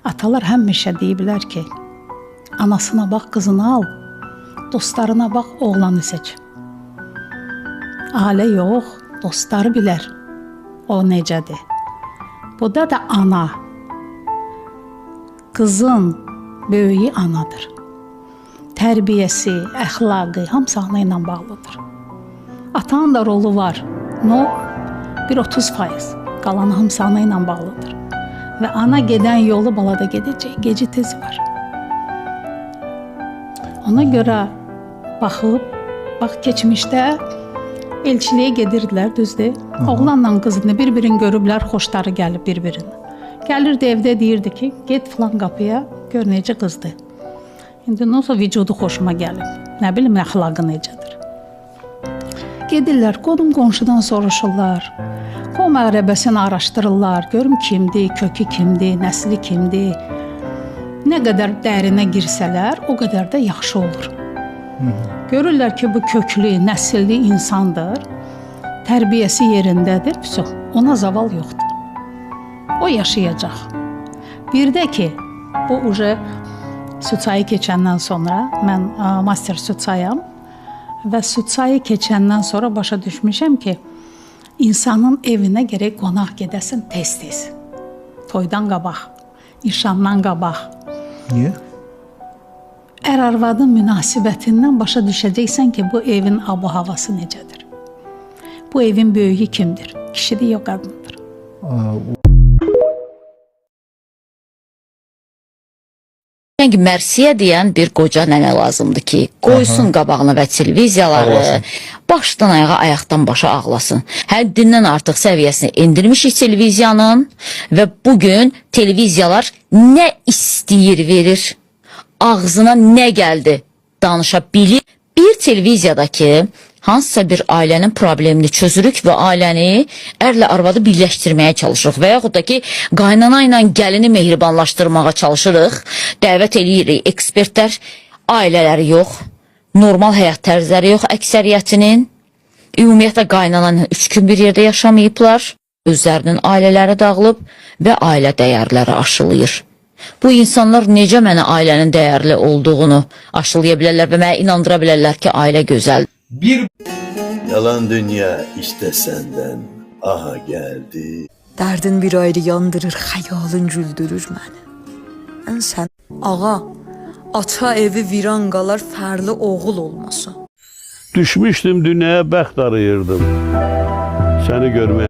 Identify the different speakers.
Speaker 1: Atalar həmişə deyiblər ki, anasına bax, qızını al, dostlarına bax, oğlanı seç. Ailə yox, dostları bilər o necədir. Bu da ana. Qızın böyüyü anadır. Tərbiyəsi, əxlaqı hamısı ana ilə bağlıdır. Atanın da rolu var. Bir 30%. Qalan hamısı ana ilə bağlıdır. Və ana gedən yolu balada gedəcək. Gecə tez var. Ona görə baxıb, bax keçmişdə elçiliyə gedirdilər, düzdür? Oğlanla qızını bir-birini görüblər, xoşları gəlib bir-birini. Gəlirdi evdə deyirdi ki, get filan qapıya, gör necə qızdır. İndi nasıl vücudu xoşuma gəlib, nə bilim əxlaqı necədir. Gedirlər, qonşudan soruşurlar, qom əqrəbəsini araşdırırlar, görüm kimdir, kökü kimdir, nəsli kimdir. Nə qədər dərinə girsələr, o qədər də yaxşı olur. Görürlər ki, bu köklü, nəsilli insandır, tərbiyəsi yerindədir, ona zaval yoxdur. O yaşayacaq. Bir də ki, bu süd çayı keçəndən sonra, mən master süd çayam və süd çayı keçəndən sonra başa düşmüşəm ki, insanın evinə gərək qonaq gedəsin tez-tez. Toydan qabaq, nişandan qabaq.
Speaker 2: Niyə?
Speaker 1: Ər-arvadın münasibətindən başa düşəcəksən ki, bu evin abu-havası necədir? Bu evin böyüyü kimdir? Kişidir, yox qadındır.
Speaker 3: Yəni Mərsiyə deyən bir qoca nənə lazımdır ki, qoysun qabağına və televiziyaları başdan ayağa, ayaqdan başa ağlasın. Həddindən artıq səviyyəsini endirmişik televiziyanın və bugün televiziyalar nə istəyir verir, ağzına nə gəldi danışa bilir. Bir televiziyadakı hansısa bir ailənin problemini çözürük və ailəni ərlə arvadı birləşdirməyə çalışırıq və yaxud da ki, qaynana ilə gəlini mehribanlaşdırmağa çalışırıq, dəvət eləyirik ekspertlər, ailələri yox, normal həyat tərzləri yox əksəriyyətinin, ümumiyyətlə qaynana ilə 3 gün bir yerdə yaşamayıblar, özlərinin ailələri dağılıb və ailə dəyərləri aşılayır. Bu insanlar necə mənə ailənin dəyərli olduğunu aşılaya bilərlər və mənə inandıra bilərlər ki, ailə gözəldir.
Speaker 4: Yalan dünya işte senden aha geldi.
Speaker 5: Dərdin bir ayrı yandırır, xəyalın güldürür məni. Sən ağa, ata evi viran qalar, fərli oğul olmasa.
Speaker 6: Düşmüşdüm dünyaya, bəxt arayırdım. Səni görməyə.